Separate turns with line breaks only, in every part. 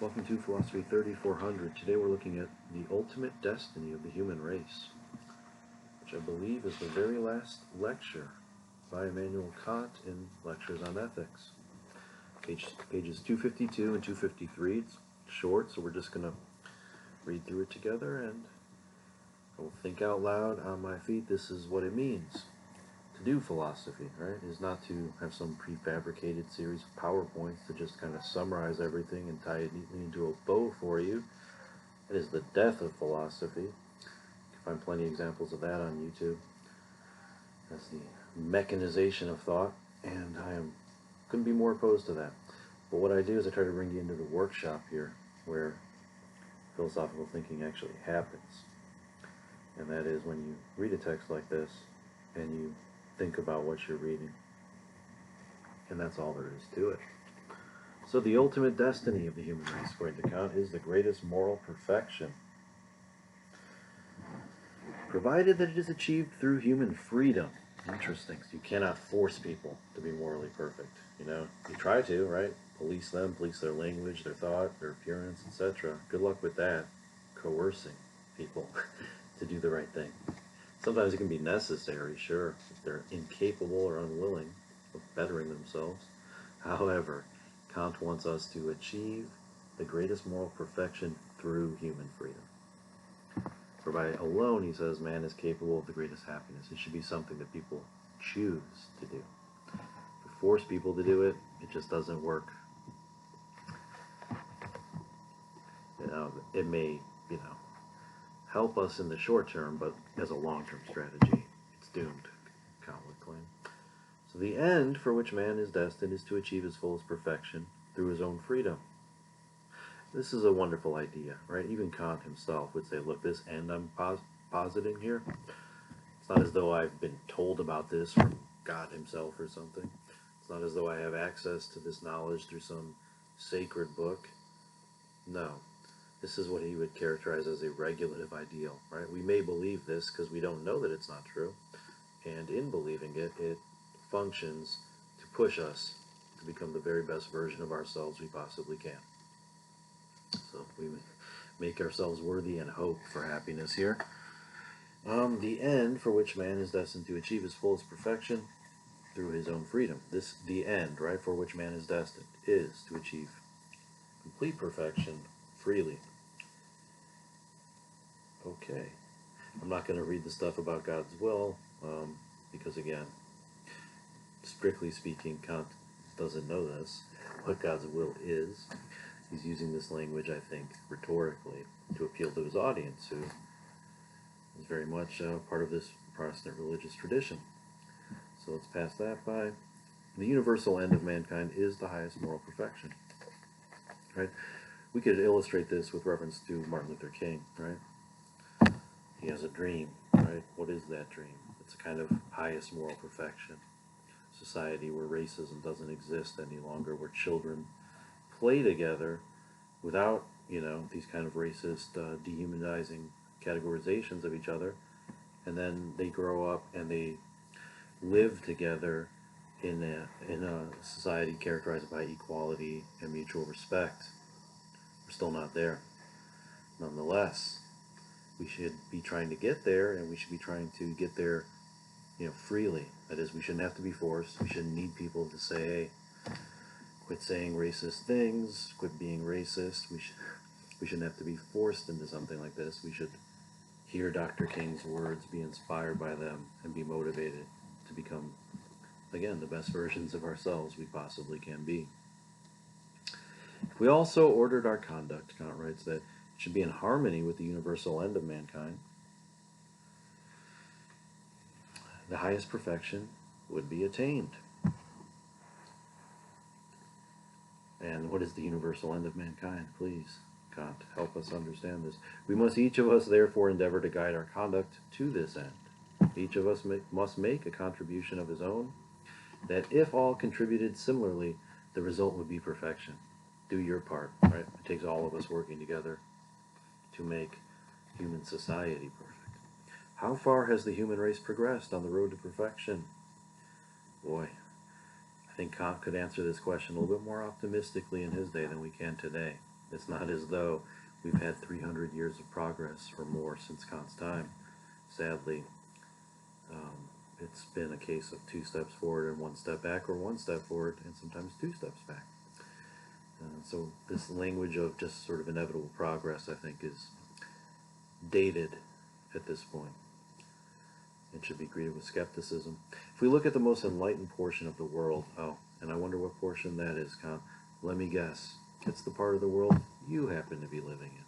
Welcome to Philosophy 3400. Today we're looking at the ultimate destiny of the human race, which I believe is the very last lecture by Immanuel Kant in Lectures on Ethics. Pages 252 and 253. It's short, so we're just going to read through it together and I will think out loud on my feet. This is what it means to do philosophy, right? Is not to have some prefabricated series of PowerPoints to just kind of summarize everything and tie it neatly into a bow for you. It is the death of philosophy. You can find plenty of examples of that on YouTube. That's the mechanization of thought, and couldn't be more opposed to that. But what I do is I try to bring you into the workshop here, where philosophical thinking actually happens. And that is when you read a text like this, and you think about what you're reading. And that's all there is to it. So the ultimate destiny of the human race, according to Kant, is the greatest moral perfection, provided that it is achieved through human freedom. Interesting. So you cannot force people to be morally perfect. You try to, right? Police them, police their language, their thought, their appearance, etc. Good luck with that. Coercing people to do the right thing. Sometimes it can be necessary, sure, if they're incapable or unwilling of bettering themselves. However, Kant wants us to achieve the greatest moral perfection through human freedom. For by alone, he says, man is capable of the greatest happiness. It should be something that people choose to do. To force people to do it, it just doesn't work. It may, help us in the short term, but as a long-term strategy, it's doomed, Kant would claim. So the end for which man is destined is to achieve his fullest perfection through his own freedom. This is a wonderful idea, right? Even Kant himself would say, look, this end I'm positing here, it's not as though I've been told about this from God himself or something. It's not as though I have access to this knowledge through some sacred book. No. This is what he would characterize as a regulative ideal, right? We may believe this because we don't know that it's not true, and in believing it, it functions to push us to become the very best version of ourselves we possibly can. So we make ourselves worthy and hope for happiness here. The end for which man is destined to achieve his fullest perfection through his own freedom. The end, right, for which man is destined, is to achieve complete perfection freely. Okay. I'm not going to read the stuff about God's will, because again, strictly speaking, Kant doesn't know this, what God's will is. He's using this language, I think, rhetorically to appeal to his audience, who is very much part of this Protestant religious tradition. So let's pass that by. The universal end of mankind is the highest moral perfection. Right? We could illustrate this with reference to Martin Luther King, right? He has a dream, right? What is that dream? It's a kind of highest moral perfection. Society where racism doesn't exist any longer, where children play together without, these kind of racist, dehumanizing categorizations of each other, and then they grow up and they live together in a society characterized by equality and mutual respect. We're still not there. Nonetheless, we should be trying to get there, and we should be trying to get there, freely. That is, we shouldn't have to be forced. We shouldn't need people to say, hey, quit saying racist things, quit being racist. We shouldn't have to be forced into something like this. We should hear Dr. King's words, be inspired by them, and be motivated to become, again, the best versions of ourselves we possibly can be. If we also ordered our conduct, Kant writes, that it should be in harmony with the universal end of mankind, the highest perfection would be attained. And what is the universal end of mankind? Please, Kant, help us understand this. We must each of us therefore endeavor to guide our conduct to this end. Each of us must make a contribution of his own, that if all contributed similarly, the result would be perfection. Do your part, right? It takes all of us working together to make human society perfect. How far has the human race progressed on the road to perfection? Boy, I think Kant could answer this question a little bit more optimistically in his day than we can today. It's not as though we've had 300 years of progress or more since Kant's time. Sadly, it's been a case of 2 steps forward and 1 step back, or 1 step forward and sometimes 2 steps back. So this language of just sort of inevitable progress, I think, is dated at this point. It should be greeted with skepticism. If we look at the most enlightened portion of the world, and I wonder what portion that is, Kant. Let me guess. It's the part of the world you happen to be living in.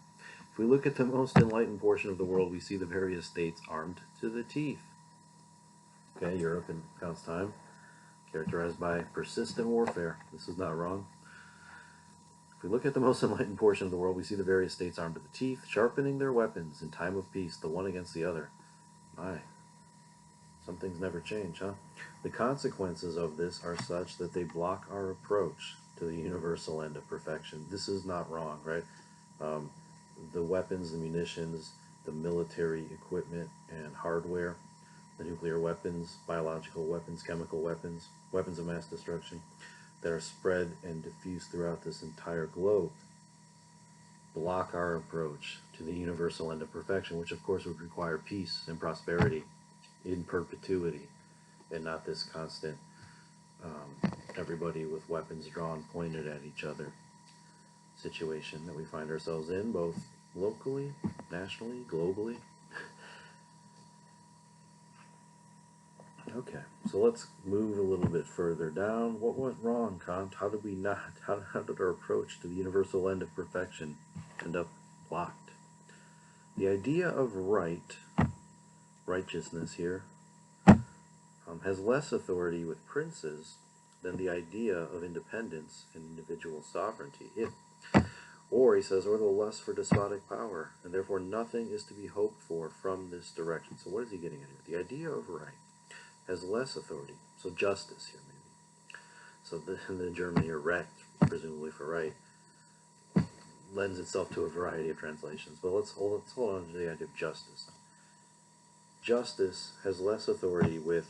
If we look at the most enlightened portion of the world, we see the various states armed to the teeth. Okay, Europe in Kant's time, characterized by persistent warfare. This is not wrong. If we look at the most enlightened portion of the world, we see the various states armed to the teeth, sharpening their weapons in time of peace, the one against the other. My, some things never change, huh? The consequences of this are such that they block our approach to the universal end of perfection. This is not wrong, right? The weapons, the munitions, the military equipment and hardware, the nuclear weapons, biological weapons, chemical weapons, weapons of mass destruction that are spread and diffused throughout this entire globe block our approach to the universal end of perfection, which of course would require peace and prosperity in perpetuity, and not this constant everybody with weapons drawn pointed at each other situation that we find ourselves in, both locally, nationally, globally. Okay, so let's move a little bit further down. What went wrong, Kant? How did we not? How did our approach to the universal end of perfection end up blocked? The idea of righteousness here, has less authority with princes than the idea of independence and individual sovereignty. Or, he says, or the lust for despotic power, and therefore nothing is to be hoped for from this direction. So what is he getting at here? The idea of right has less authority. So justice here, maybe. So the German here, recht, presumably for right, lends itself to a variety of translations. But let's hold on to the idea of justice. Justice has less authority with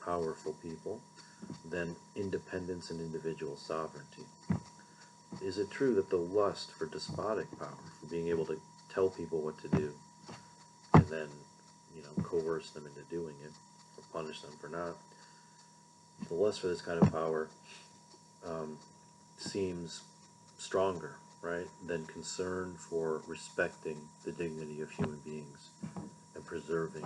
powerful people than independence and individual sovereignty. Is it true that the lust for despotic power, for being able to tell people what to do, and then, coerce them into doing it, or punish them for not, the lust for this kind of power seems stronger, right, than concern for respecting the dignity of human beings and preserving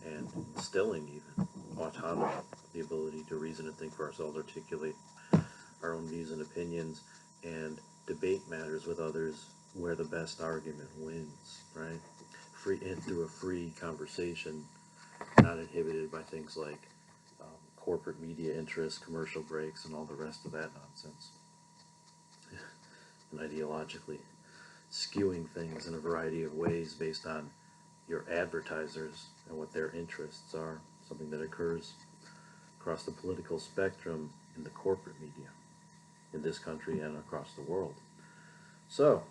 and instilling even autonomy, the ability to reason and think for ourselves, articulate our own views and opinions, and debate matters with others where the best argument wins, right? And through a free conversation, not inhibited by things like corporate media interests, commercial breaks, and all the rest of that nonsense. And ideologically skewing things in a variety of ways based on your advertisers and what their interests are, something that occurs across the political spectrum in the corporate media in this country and across the world. So,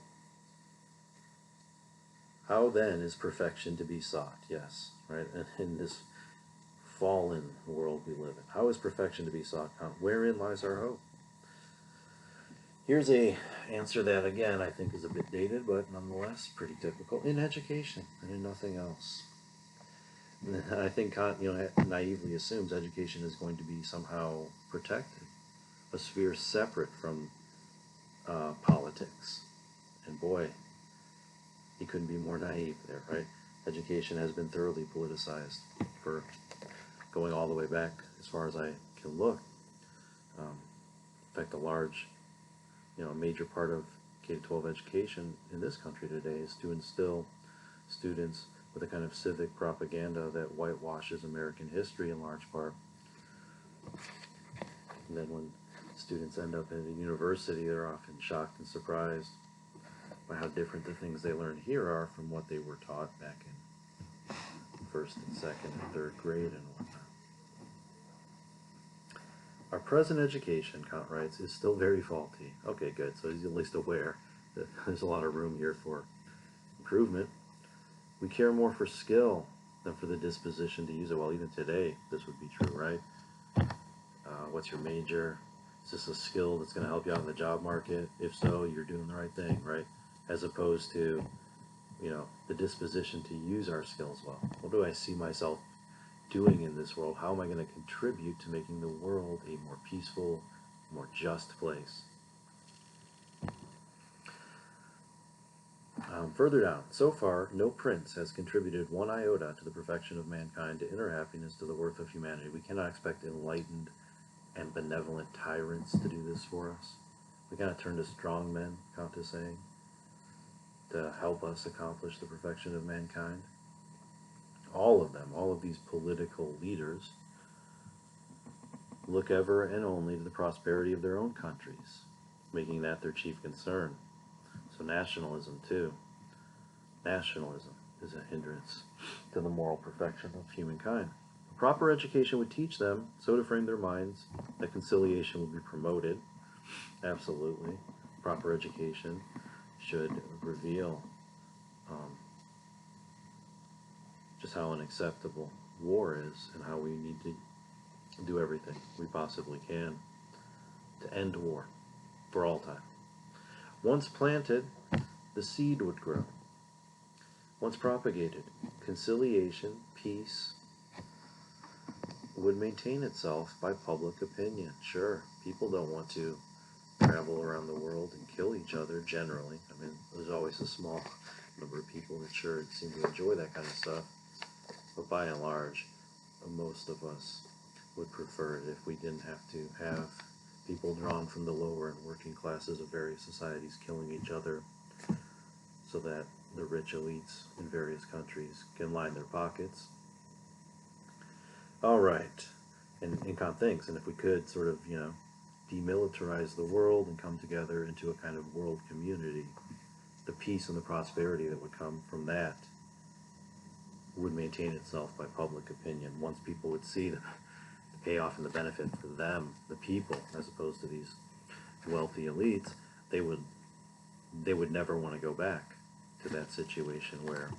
how then is perfection to be sought? Yes, right? And in this fallen world we live in, how is perfection to be sought? Wherein lies our hope? Here's a answer that, again, I think is a bit dated, but nonetheless pretty typical. In education and in nothing else. And I think Kant, naively assumes education is going to be somehow protected, a sphere separate from politics. And boy, he couldn't be more naive there, right? Education has been thoroughly politicized for going all the way back as far as I can look. In fact, a major part of K-12 education in this country today is to instill students with a kind of civic propaganda that whitewashes American history in large part. And then when students end up at a university, they're often shocked and surprised by how different the things they learn here are from what they were taught back in first and second and third grade and whatnot. Our present education, Kant writes, is still very faulty. Okay, good. So he's at least aware that there's a lot of room here for improvement. We care more for skill than for the disposition to use it. Well, even today, this would be true, right? What's your major? Is this a skill that's going to help you out in the job market? If so, you're doing the right thing, right? As opposed to, the disposition to use our skills well. What do I see myself doing in this world? How am I going to contribute to making the world a more peaceful, more just place? Further down, so far, no prince has contributed one iota to the perfection of mankind, to inner happiness, to the worth of humanity. We cannot expect enlightened and benevolent tyrants to do this for us. We cannot turn to strong men, Kant is saying, to help us accomplish the perfection of mankind. All of them, all of these political leaders, look ever and only to the prosperity of their own countries, making that their chief concern. So nationalism, too. Nationalism is a hindrance to the moral perfection of humankind. A proper education would teach them so to frame their minds that conciliation would be promoted. Absolutely. Proper education should reveal just how unacceptable war is and how we need to do everything we possibly can to end war for all time. Once planted, the seed would grow. Once propagated, conciliation, peace, would maintain itself by public opinion. Sure, people don't want to travel around the world and kill each other generally. I mean, there's always a small number of people that sure seem to enjoy that kind of stuff. But by and large, most of us would prefer it if we didn't have to have people drawn from the lower and working classes of various societies killing each other so that the rich elites in various countries can line their pockets. All right. And Kant thinks, and if we could sort of, demilitarize the world and come together into a kind of world community, the peace and the prosperity that would come from that would maintain itself by public opinion. Once people would see the payoff and the benefit for them, the people, as opposed to these wealthy elites, they would never want to go back to that situation where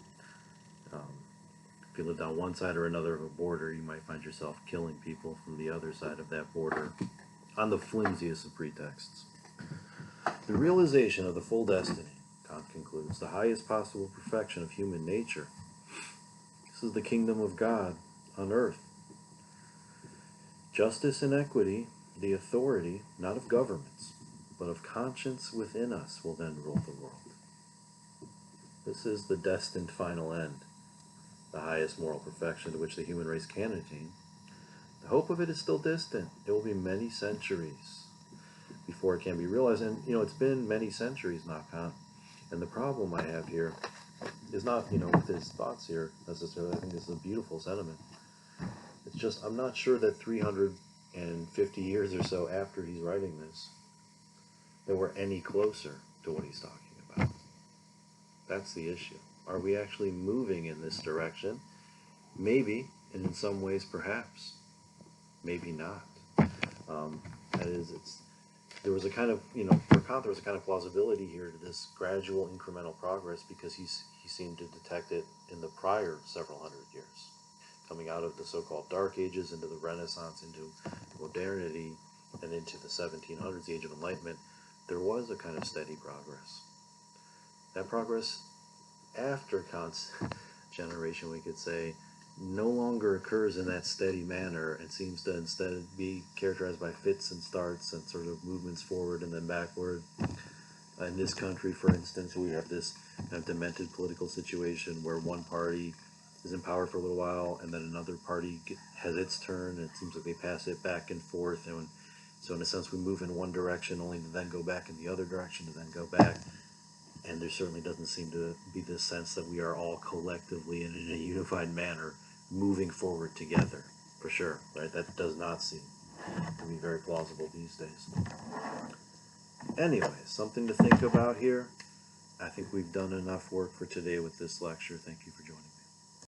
if you lived on one side or another of a border, you might find yourself killing people from the other side of that border on the flimsiest of pretexts. The realization of the full destiny, Kant concludes, the highest possible perfection of human nature. This is the kingdom of God on earth. Justice and equity, the authority, not of governments, but of conscience within us, will then rule the world. This is the destined final end, the highest moral perfection to which the human race can attain. The hope of it is still distant. It will be many centuries before it can be realized. And, it's been many centuries now, Kant. And the problem I have here is not, with his thoughts here necessarily. I think this is a beautiful sentiment. It's just, I'm not sure that 350 years or so after he's writing this, that we're any closer to what he's talking about. That's the issue. Are we actually moving in this direction? Maybe, and in some ways perhaps. Maybe not. That is, there was a kind of, for Kant there was a kind of plausibility here to this gradual incremental progress because he seemed to detect it in the prior several hundred years. Coming out of the so-called Dark Ages into the Renaissance, into modernity, and into the 1700s, the Age of Enlightenment, there was a kind of steady progress. That progress, after Kant's generation, we could say, no longer occurs in that steady manner and seems to instead be characterized by fits and starts and sort of movements forward and then backward. In this country, for instance, we have this kind of demented political situation where one party is in power for a little while and then another party has its turn, and it seems like they pass it back and forth. And so in a sense, we move in one direction only to then go back in the other direction to then go back. And there certainly doesn't seem to be this sense that we are all collectively and in a unified manner moving forward together, for sure, right? That does not seem to be very plausible these days. Anyway, something to think about here. I think we've done enough work for today with this lecture. Thank you for joining.